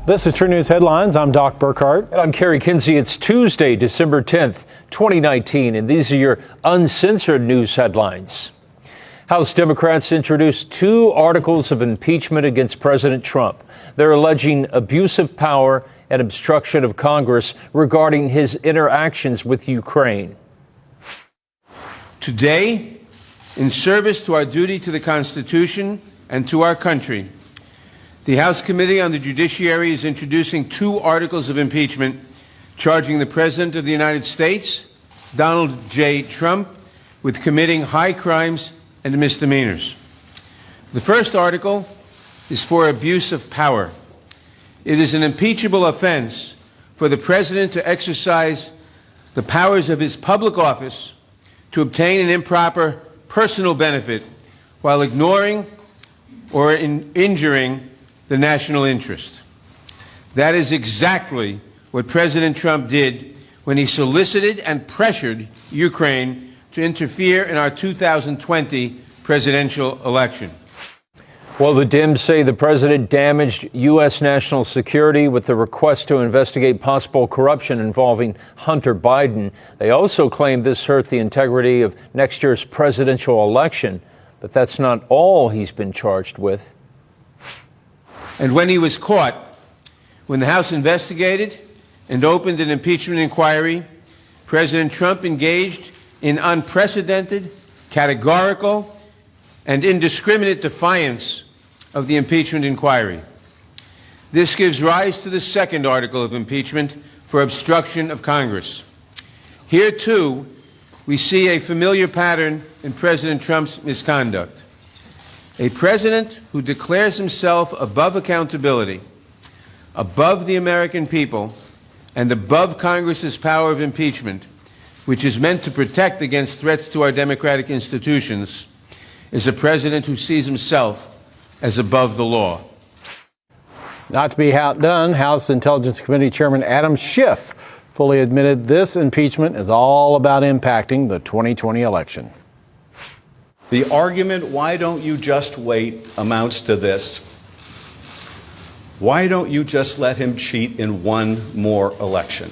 This is True News Headlines. I'm Doc Burkhart. And I'm Kerry Kinsey. It's Tuesday, December 10th, 2019, and these are your uncensored news headlines. House Democrats introduced 2 articles of impeachment against President Trump. They're alleging abuse of power and obstruction of Congress regarding his interactions with Ukraine. Today, in service to our duty to the Constitution and to our country, the House Committee on the Judiciary is introducing 2 articles of impeachment charging the President of the United States, Donald J. Trump, with committing high crimes and misdemeanors. The first article is for abuse of power. It is an impeachable offense for the President to exercise the powers of his public office to obtain an improper personal benefit while ignoring or injuring the national interest. That is exactly what President Trump did when he solicited and pressured Ukraine to interfere in our 2020 presidential election. Well, the Dems say the president damaged U.S. national security with the request to investigate possible corruption involving Hunter Biden. They also claim this hurt the integrity of next year's presidential election. But that's not all he's been charged with. And when he was caught, when the House investigated and opened an impeachment inquiry, President Trump engaged in unprecedented, categorical, and indiscriminate defiance of the impeachment inquiry. This gives rise to the second article of impeachment for obstruction of Congress. Here, too, we see a familiar pattern in President Trump's misconduct. A president who declares himself above accountability, above the American people, and above Congress's power of impeachment, which is meant to protect against threats to our democratic institutions, is a president who sees himself as above the law. Not to be outdone, House Intelligence Committee Chairman Adam Schiff fully admitted this impeachment is all about impacting the 2020 election. The argument, why don't you just wait, amounts to this. Why don't you just let him cheat in one more election?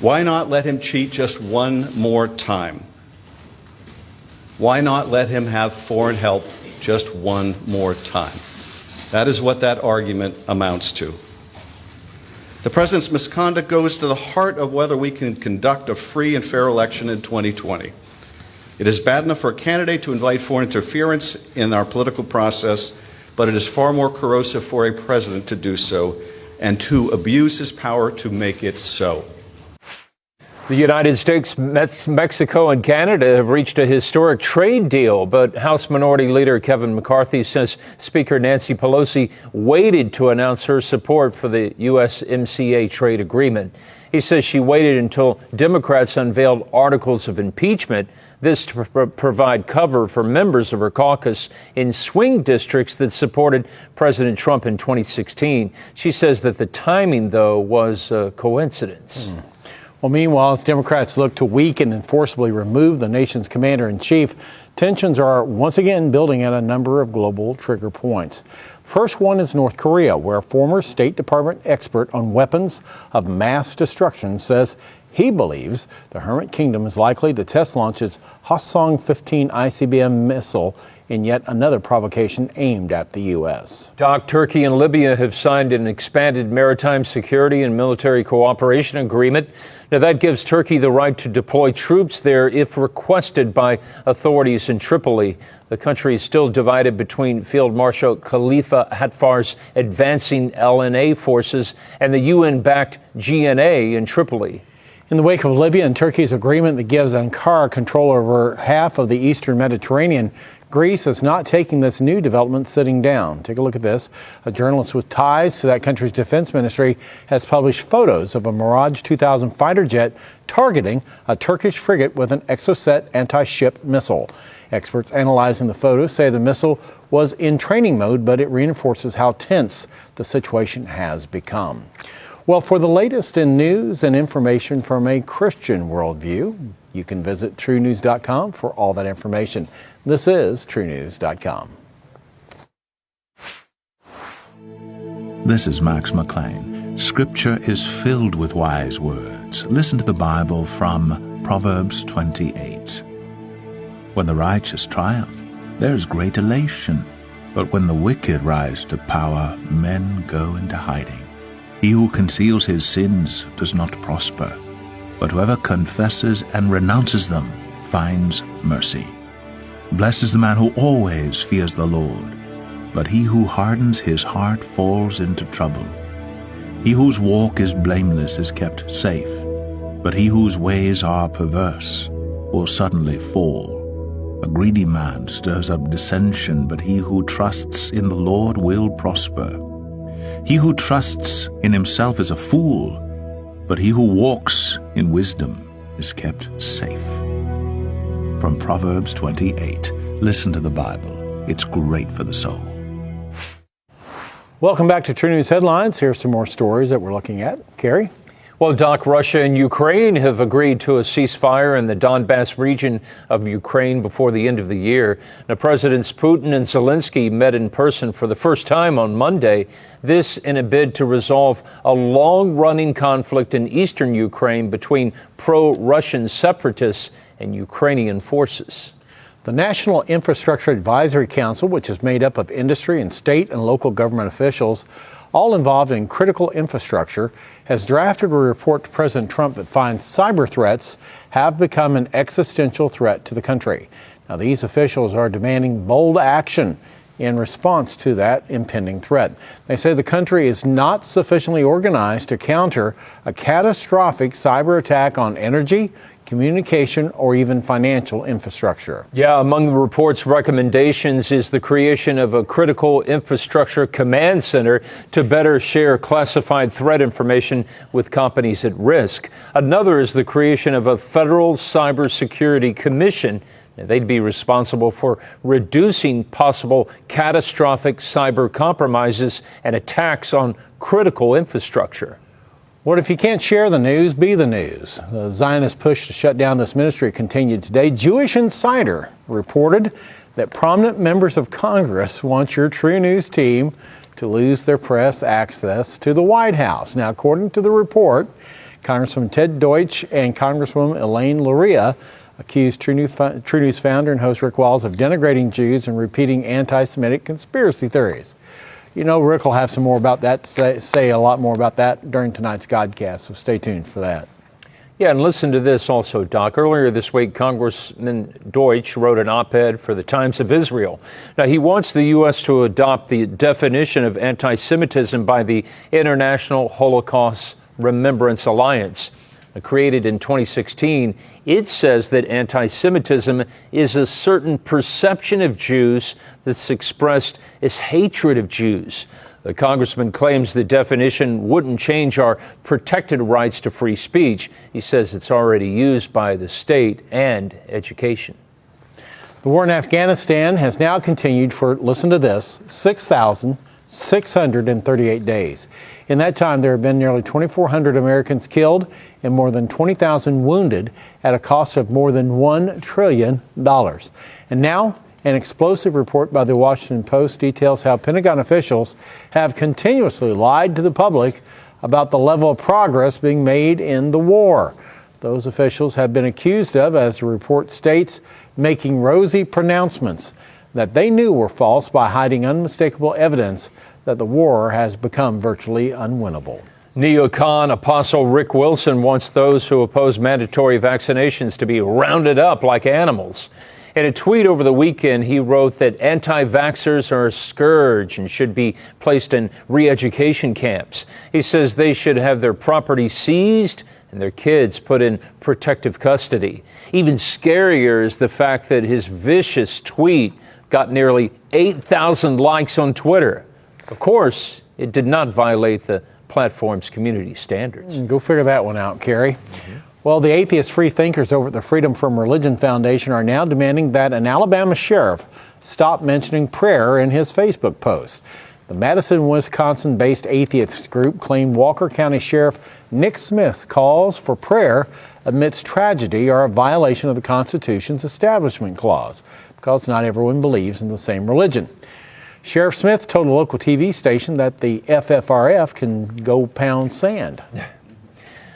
Why not let him cheat just one more time? Why not let him have foreign help just one more time? That is what that argument amounts to. The president's misconduct goes to the heart of whether we can conduct a free and fair election in 2020. It is bad enough for a candidate to invite foreign interference in our political process, but it is far more corrosive for a president to do so and to abuse his power to make it so. The United States, Mexico, and Canada have reached a historic trade deal, but House Minority Leader Kevin McCarthy says Speaker Nancy Pelosi waited to announce her support for the USMCA trade agreement. He says she waited until Democrats unveiled articles of impeachment, this to provide cover for members of her caucus in swing districts that supported President Trump in 2016. She says that the timing, though, was a coincidence. Well, meanwhile, as Democrats look to weaken and forcibly remove the nation's commander-in-chief, tensions are once again building at a number of global trigger points. First one is North Korea, where a former State Department expert on weapons of mass destruction says he believes the Hermit Kingdom is likely to test launch its Hwasong-15 ICBM missile in yet another provocation aimed at the U.S. Doc, Turkey and Libya have signed an expanded maritime security and military cooperation agreement. Now, that gives Turkey the right to deploy troops there if requested by authorities in Tripoli. The country is still divided between Field Marshal Khalifa Haftar's advancing LNA forces and the UN-backed GNA in Tripoli. In the wake of Libya and Turkey's agreement that gives Ankara control over half of the eastern Mediterranean, Greece is not taking this new development sitting down. Take a look at this. A journalist with ties to that country's defense ministry has published photos of a Mirage 2000 fighter jet targeting a Turkish frigate with an Exocet anti-ship missile. Experts analyzing the photos say the missile was in training mode, but it reinforces how tense the situation has become. Well, for the latest in news and information from a Christian worldview, you can visit trunews.com for all that information. This is trunews.com. This is Max McLean. Scripture is filled with wise words. Listen to the Bible from Proverbs 28. When the righteous triumph, there is great elation. But when the wicked rise to power, men go into hiding. He who conceals his sins does not prosper, but whoever confesses and renounces them finds mercy. Blessed is the man who always fears the Lord, but he who hardens his heart falls into trouble. He whose walk is blameless is kept safe, but he whose ways are perverse will suddenly fall. A greedy man stirs up dissension, but he who trusts in the Lord will prosper. He who trusts in himself is a fool, but he who walks in wisdom is kept safe. From Proverbs 28, listen to the Bible. It's great for the soul. Welcome back to True News Headlines. Here's some more stories that we're looking at. Carrie? Well, Doc, Russia and Ukraine have agreed to a ceasefire in the Donbass region of Ukraine before the end of the year. Now, Presidents Putin and Zelensky met in person for the first time on Monday, this in a bid to resolve a long-running conflict in eastern Ukraine between pro-Russian separatists and Ukrainian forces. The National Infrastructure Advisory Council, which is made up of industry and state and local government officials, all involved in critical infrastructure, has drafted a report to President Trump that finds cyber threats have become an existential threat to the country. Now, these officials are demanding bold action in response to that impending threat. They say the country is not sufficiently organized to counter a catastrophic cyber attack on energy, communication, or even financial infrastructure. Yeah, among the report's recommendations is the creation of a critical infrastructure command center to better share classified threat information with companies at risk. Another is the creation of a federal cybersecurity commission. They'd be responsible for reducing possible catastrophic cyber compromises and attacks on critical infrastructure. What if you can't share the news? Be the news. The Zionist push to shut down this ministry continued today. Jewish Insider reported that prominent members of Congress want your True News team to lose their press access to the White House. Now, according to the report, Congressman Ted Deutsch and Congresswoman Elaine Luria accused True News founder and host Rick Walls of denigrating Jews and repeating anti-Semitic conspiracy theories. You know, Rick will have some more about that, say a lot more about that during tonight's Godcast, so stay tuned for that. Yeah, and listen to this also, Doc. Earlier this week, Congressman Deutsch wrote an op-ed for the Times of Israel. Now, he wants the U.S. to adopt the definition of anti-Semitism by the International Holocaust Remembrance Alliance. Created in 2016, it says that anti-Semitism is a certain perception of Jews that's expressed as hatred of Jews. The congressman claims the definition wouldn't change our protected rights to free speech. He says it's already used by the state and education. The war in Afghanistan has now continued for, listen to this, 6,638 days. In that time, there have been nearly 2,400 Americans killed and more than 20,000 wounded at a cost of more than $1 trillion. And now, an explosive report by the Washington Post details how Pentagon officials have continuously lied to the public about the level of progress being made in the war. Those officials have been accused of, as the report states, making rosy pronouncements that they knew were false by hiding unmistakable evidence that the war has become virtually unwinnable. Neocon Apostle Rick Wilson wants those who oppose mandatory vaccinations to be rounded up like animals. In a tweet over the weekend, he wrote that anti-vaxxers are a scourge and should be placed in re-education camps. He says they should have their property seized and their kids put in protective custody. Even scarier is the fact that his vicious tweet got nearly 8,000 likes on Twitter. Of course, it did not violate the platform's community standards. Go figure that one out, Carrie. Well, the atheist free thinkers over at the Freedom from Religion Foundation are now demanding that an Alabama sheriff stop mentioning prayer in his Facebook posts. The Madison, Wisconsin-based atheist group claimed Walker County Sheriff Nick Smith's calls for prayer amidst tragedy are a violation of the Constitution's Establishment Clause, because not everyone believes in the same religion. Sheriff Smith told a local TV station that the FFRF can go pound sand.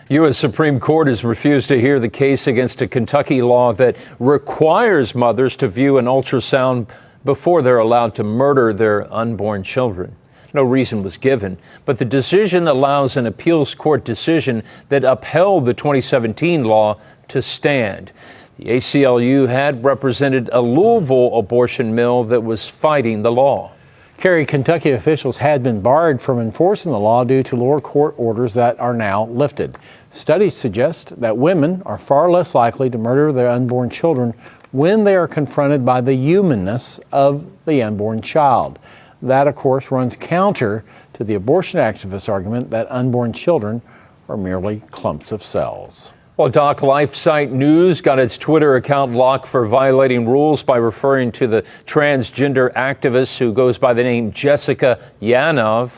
U.S. Supreme Court has refused to hear the case against a Kentucky law that requires mothers to view an ultrasound before they're allowed to murder their unborn children. No reason was given, but the decision allows an appeals court decision that upheld the 2017 law to stand. The ACLU had represented a Louisville abortion mill that was fighting the law. Kerry, Kentucky officials had been barred from enforcing the law due to lower court orders that are now lifted. Studies suggest that women are far less likely to murder their unborn children when they are confronted by the humanness of the unborn child. That, of course, runs counter to the abortion activist argument that unborn children are merely clumps of cells. Well, Doc, Life site News got its Twitter account locked for violating rules by referring to the transgender activist who goes by the name Jessica Yanov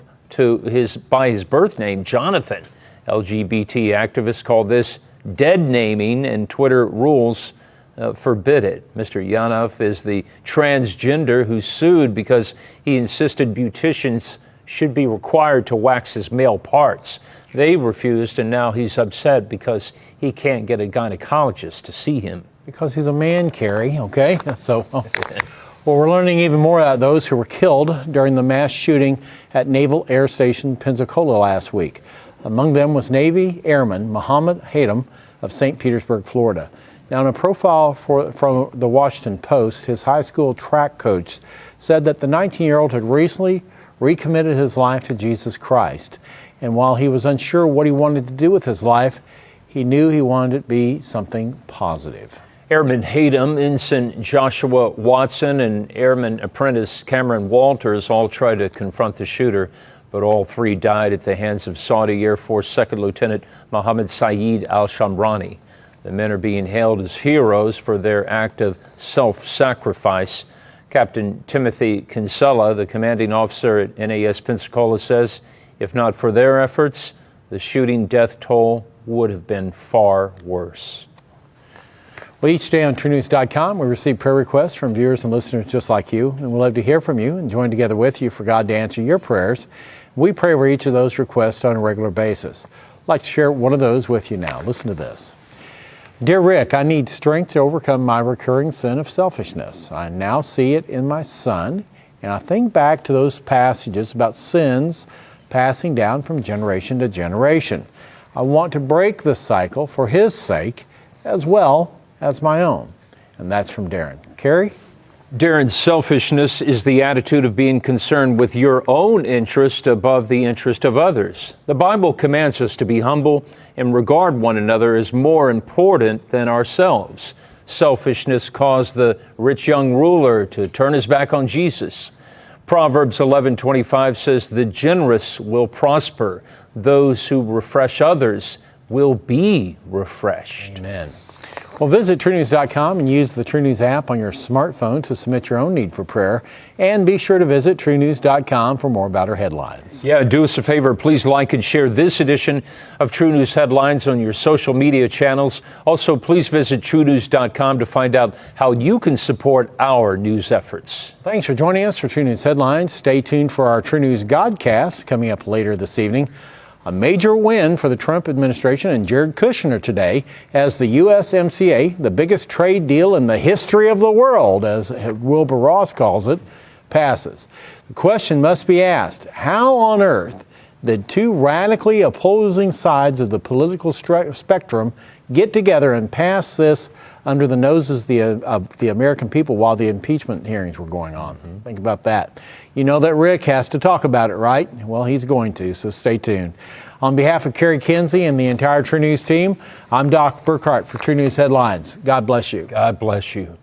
by his birth name, Jonathan. LGBT activists call this dead naming, and Twitter rules forbid it. Mr. Yanov is the transgender who sued because he insisted beauticians should be required to wax his male parts. They refused, and now he's upset because he can't get a gynecologist to see him. Because he's a man, Kerry, okay? So, well, we're learning even more about those who were killed during the mass shooting at Naval Air Station Pensacola last week. Among them was Navy Airman Mohammed Hatem of St. Petersburg, Florida. Now, in a profile from the Washington Post, his high school track coach said that the 19-year-old had recently recommitted his life to Jesus Christ. And while he was unsure what he wanted to do with his life, he knew he wanted it to be something positive. Airman Hatem, Ensign Joshua Watson, and Airman Apprentice Cameron Walters all tried to confront the shooter, but all three died at the hands of Saudi Air Force Second Lieutenant Mohammed Saeed al-Shamrani. The men are being hailed as heroes for their act of self-sacrifice. Captain Timothy Kinsella, the commanding officer at NAS Pensacola, says if not for their efforts, the shooting death toll would have been far worse. Well, each day on trunews.com, we receive prayer requests from viewers and listeners just like you, and we'd love to hear from you and join together with you for God to answer your prayers. We pray over each of those requests on a regular basis. I'd like to share one of those with you now. Listen to this. Dear Rick, I need strength to overcome my recurring sin of selfishness. I now see it in my son, and I think back to those passages about sins passing down from generation to generation. I want to break the cycle for his sake as well as my own. And that's from Darren. Kerry? Darren's selfishness is the attitude of being concerned with your own interest above the interest of others. The Bible commands us to be humble and regard one another as more important than ourselves. Selfishness caused the rich young ruler to turn his back on Jesus. Proverbs 11:25 says, "The generous will prosper. Those who refresh others will be refreshed." Amen. Well, visit trunews.com and use the TrueNews app on your smartphone to submit your own need for prayer. And be sure to visit truenews.com for more about our headlines. Yeah, do us a favor. Please like and share this edition of True News Headlines on your social media channels. Also, please visit truenews.com to find out how you can support our news efforts. Thanks for joining us for True News Headlines. Stay tuned for our True News Godcast coming up later this evening. A major win for the Trump administration and Jared Kushner today as the USMCA, the biggest trade deal in the history of the world, as Wilbur Ross calls it, passes. The question must be asked, how on earth did two radically opposing sides of the political spectrum get together and pass this under the noses of the American people while the impeachment hearings were going on? Think about that. You know that Rick has to talk about it, right? Well, he's going to, so stay tuned. On behalf of Kerry Kinsey and the entire True News team, I'm Doc Burkhart for True News Headlines. God bless you. God bless you.